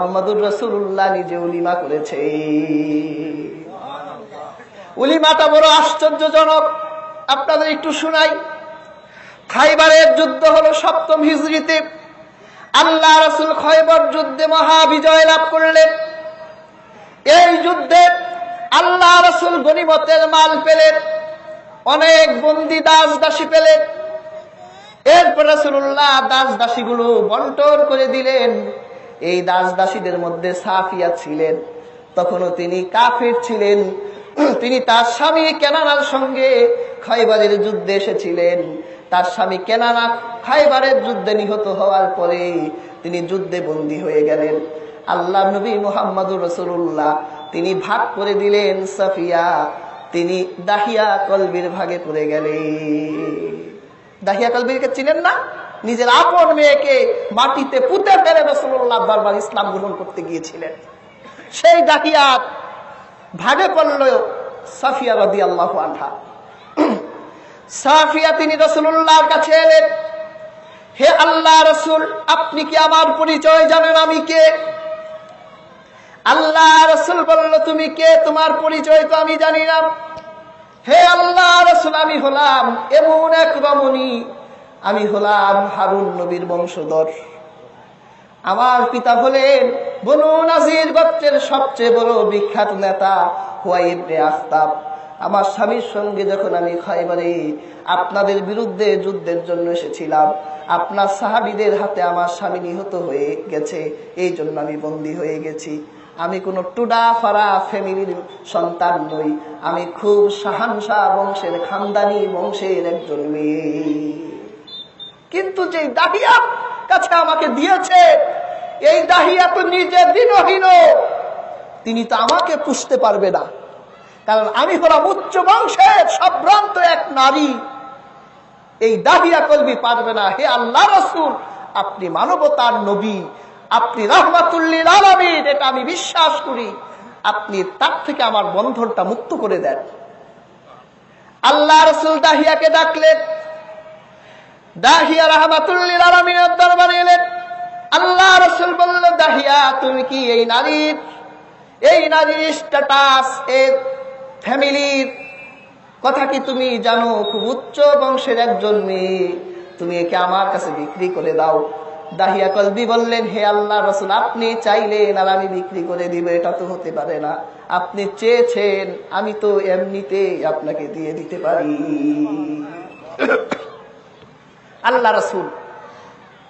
মুহাম্মাদুর রাসূলুল্লাহ নিজে উলিমা করেছে। উলিমাটা বড় আশ্চর্যজনক, আপনাদের একটু শোনাই। খাইবারের যুদ্ধ হলো ৭ম হিজরিতে। আল্লাহ রাসূল খাইবার যুদ্ধে মহাবিজয় লাভ করলেন। এই যুদ্ধে আল্লাহ রাসূল গনিমতের মাল পেলেন, অনেক বন্দী দাস দাসী পেলেন। এরপর রাসূলুল্লাহ দাস দাসীগুলো বন্টন করে দিলেন। এই দাস দাসীদের মধ্যে সাফিয়া ছিলেন, তখনও তিনি কাফির ছিলেন। তিনি তার স্বামী কেনানার সঙ্গে খাইবারের যুদ্ধে এসেছিলেন। তার স্বামী কেনানা খাইবারের যুদ্ধে নিহত হওয়ার পরে তিনি যুদ্ধে বন্দী হয়ে গেলেন। আল্লাহ নবী মুহাম্মদুর রাসূলুল্লাহ তিনি ভাগ করে দিলেন সাফিয়া, তিনি দাহিয়া কলবির ভাগে পড়ে গেলেন। দাহিয়া কলবিকে চিনেন না? নিজের আপন মেয়েকে মাটিতে পুঁতে ফেলে রাসূলুল্লাহ দরবার ইসলাম গ্রহণ করতে গিয়েছিলেন। সেই দাহিয়া ভাগে পড়ল সাফিয়া রাদিয়াল্লাহু আনহা। সাফিয়া তিনি রাসূলুল্লাহর কাছে এলেন, হে আল্লাহ রাসূল, আপনি কি আমার পরিচয় জানেন? আমি কে? আল্লাহ রাসূল বলল, তুমি কে? তোমার পরিচয় তো আমি জানি না। হে আল্লাহ রাসূল, আমি হলাম এমন এক রমণী, আমি হলাম হারুন নবীর বংশধর। আমার পিতা হলেন বনু নাজির গোত্রের সবচেয়ে বড় বিখ্যাত নেতা হুয়াই ইবনে আখতাব। আমার স্বামীর সঙ্গে যখন আমি খাইবারে আপনাদের বিরুদ্ধে যুদ্ধের জন্য এসেছিলাম, আপনার সাহাবীদের হাতে আমার স্বামী নিহত হয়ে গেছে, এই জন্য আমি বন্দী হয়ে গেছি। আমি কোনো টুডা ফারা ফ্যামিলির সন্তান নই, আমি খুব শাহানশাহ বংশের খানদানি বংশের একজন মেয়ে। কিন্তু যে দাহিয়া কাছে আমাকে দিয়েছে, এই দাহিয়া তো নিজে দিনহীন, তিনি তো আমাকে পুষতে পারবে না, কারণ আমি হলাম উচ্চ বংশের সম্ভ্রান্ত এক নারী। এই দাহিয়া কলবি পারবে না। হে আল্লাহ রাসূল, আপনি মানবতার নবী, আপনি রাহমাতুল লিল আলামিন, এটা আমি বিশ্বাস করি। আপনি তার থেকে আমার বন্ধনটা মুক্ত করে দেন। আল্লাহ রাসূল দাহিয়াকে ডাকলেন। দাহিয়া রাহমাতুল লিল আলামিনের দরবারে এলেন। আল্লাহ রাসূল বলল, দাহিয়া, তুমি কি এই নারীর স্ট্যাটাস, এর ফ্যামিলির কথা কি তুমি জানো? খুব উচ্চ বংশের একজন মেয়ে, তুমি একে আমার কাছে বিক্রি করে দাও। দাহিয়া কলবি বললেন, হে আল্লাহ রাসূল, আপনি চাইলেন আর আমি বিক্রি করে দিব, এটা তো হতে পারে না। আপনি চেয়েছেন, আমি তো এমনিতে আপনাকে দিয়ে দিতে পারি। আল্লাহ রাসূল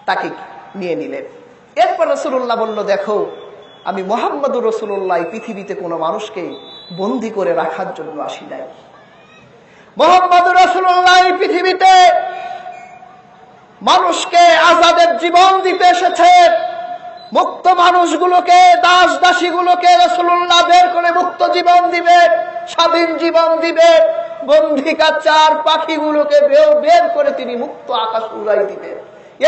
তাকে নিয়ে নিলেন। এরপর রাসূলুল্লাহ বলল, দেখো, আমি মুহাম্মদুর রাসূলুল্লাহ পৃথিবীতে কোনো মানুষকে বন্দী করে রাখার জন্য আসি নাই। মুহাম্মদুর রাসূলুল্লাহ পৃথিবীতে মানুষকে আজাদের জীবন দিতে এসেছে। মুক্ত মানুষগুলোকে, দাস দাসীগুলোকে রাসূলুল্লাহ বের করে মুক্ত জীবন দিবে, স্বাধীন জীবন দিবে। বন্দী কাচ্চার পাখিগুলোকে বের করে তিনি মুক্ত আকাশ উড়াই দিবেন।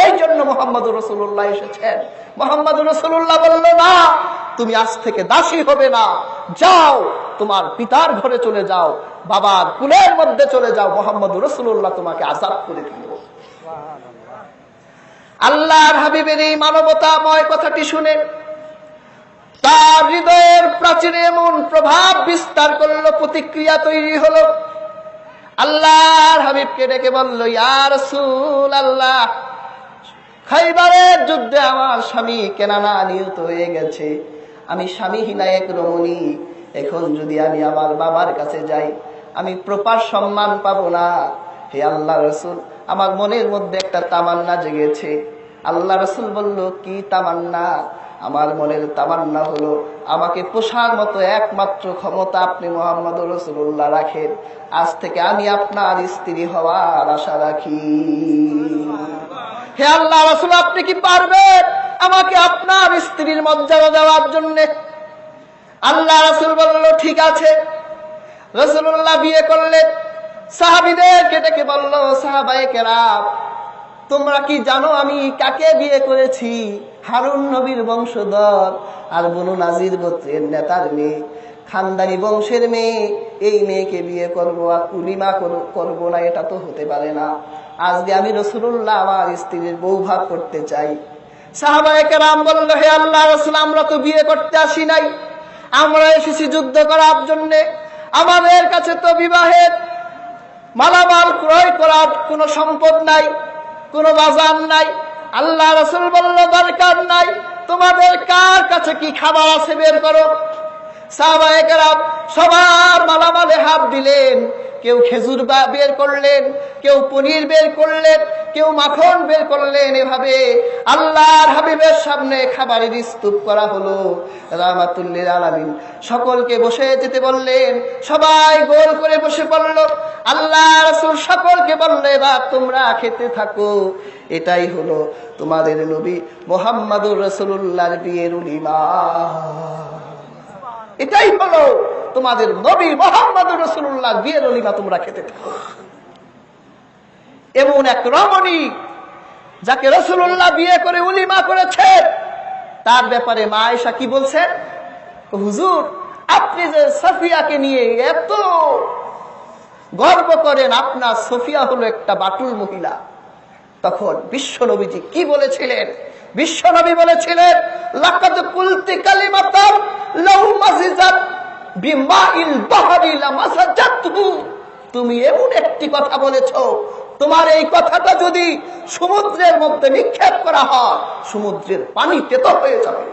এই জন্য মুহাম্মদুর রাসূলুল্লাহ এসেছেন। মুহাম্মদুর রাসূলুল্লাহ বলল, না, তুমি আজ থেকে দাসী হবে না, যাও, তোমার পিতার ঘরে চলে যাও, বাবার কুলের মধ্যে চলে যাও। মুহাম্মদুর রাসূলুল্লাহ তোমাকে আজাদ করে দিল। আল্লাহর হাবিবের এই মানবতাময় কথাটি শুনে তার হৃদয়ের প্রাচীরে এমন প্রভাব বিস্তার করলো, প্রতিক্রিয়া তৈরি হলো। আল্লাহর হাবিবকে ডেকে বলল, ইয়া রাসূলুল্লাহ, খাইবারের যুদ্ধে আমার স্বামী কেনানা নিহত হয়ে গেছে। আমি স্বামীহীনা এক রমণী। এখন যদি আমি আমার বাবার কাছে যাই, আমি প্রপার সম্মান পাবো না। হে আল্লাহ রাসূল, আমার মনের মধ্যে একটা তামান্না জেগেছে। আল্লাহ রাসূল বলল, কি তামান্না? আমার মনের তামান্না হলো, আমাকে পোষার মতো একমাত্র ক্ষমতা আপনি মুহাম্মদুর রাসূলুল্লাহ রাখেন। আজ থেকে আমি আপনার স্ত্রী হওয়ার আশা রাখি। হে আল্লাহ রাসূল, আপনি কি পারবেন আমাকে আপনার স্ত্রীর মর্যাদা দেওয়ার জন্য? আল্লাহ রাসূল বলল, ঠিক আছে। রাসূলুল্লাহ বিয়ে করলেন। সাহাবীদেরকে ডেকে বলল, সাহাবায়ে কেরাম, তোমরা কি জানো আমি কাকে বিয়ে করেছি? হারুন নবীর বংশধর আর বনু নাজির গোত্রের নেতার মেয়ে, খানদানি বংশের মেয়ে। এই মেয়েকে বিয়ে করবো আর উলিমা করবো না, এটা তো হতে পারে না। আজকে আমি রাসূলুল্লাহ আমার স্ত্রীর বউ ভাগ করতে চাই। সাহাবায়ে কেরাম বলল, হে আল্লাহর রাসূল, আমরা তো বিয়ে করতে আসি নাই, আমরা এসেছি যুদ্ধ করার জন্য। আমাদের কাছে তো বিবাহের মালামাল ক্রয় করার কোনো সম্পদ নাই, কোনো বাজার নাই। আল্লাহ রাসূল বলল, দরকার নাই, তোমাদের কার কাছে কি খাবার আছে বের করো। সাহাবায়ে কেরাম সবার মালামালে হাত দিলেন। কেউ খেজুর বের করলেন, কেউ পনির বের করলেন, কেউ মাখন বের করলেন। এভাবে আল্লাহর হাবিবের সামনে খাবারের স্তূপ করা হলো। রাহমাতুল লিল আলামিন সকলকে বসে যেতে বললেন, সবাই গোল করে বসে পড়ল। আল্লাহ রাসূল সকলকে বললেন, এবার তোমরা খেতে থাকো। এটাই হলো তোমাদের নবী মুহাম্মদুর রাসূলুল্লাহর বিয়ের উলিমা। এটাই হলো তোমাদের নবী মুহাম্মদুর রাসূলুল্লাহর বিয়ের উলিমা, তোমরা খেতে থাকো। এমন এক রমণী যাকে রাসূলুল্লাহ বিয়ে করে উলিমা করেছে, তার ব্যাপারে মা আয়েশা কি বলছেন? হুজুর, আপনি যে সফিয়াকে নিয়ে এত গর্ব করেন, আপনার সফিয়া হলো একটা বাটুল মহিলা। তখন বিশ্বনবীজি কি বলেছিলেন? বিশ্বনবী বলেছিলেন, লাকাদ কুলতি কালিমাতান লাউ মাজিজাত বিমাইল বাহরি লামাসাজাতহু। তুমি এমন একটি কথা বলেছো, তোমার এই কথাটা যদি সমুদ্রের মধ্যে নিক্ষেপ করা হয়, সমুদ্রের পানি তেতো হয়ে যাবে।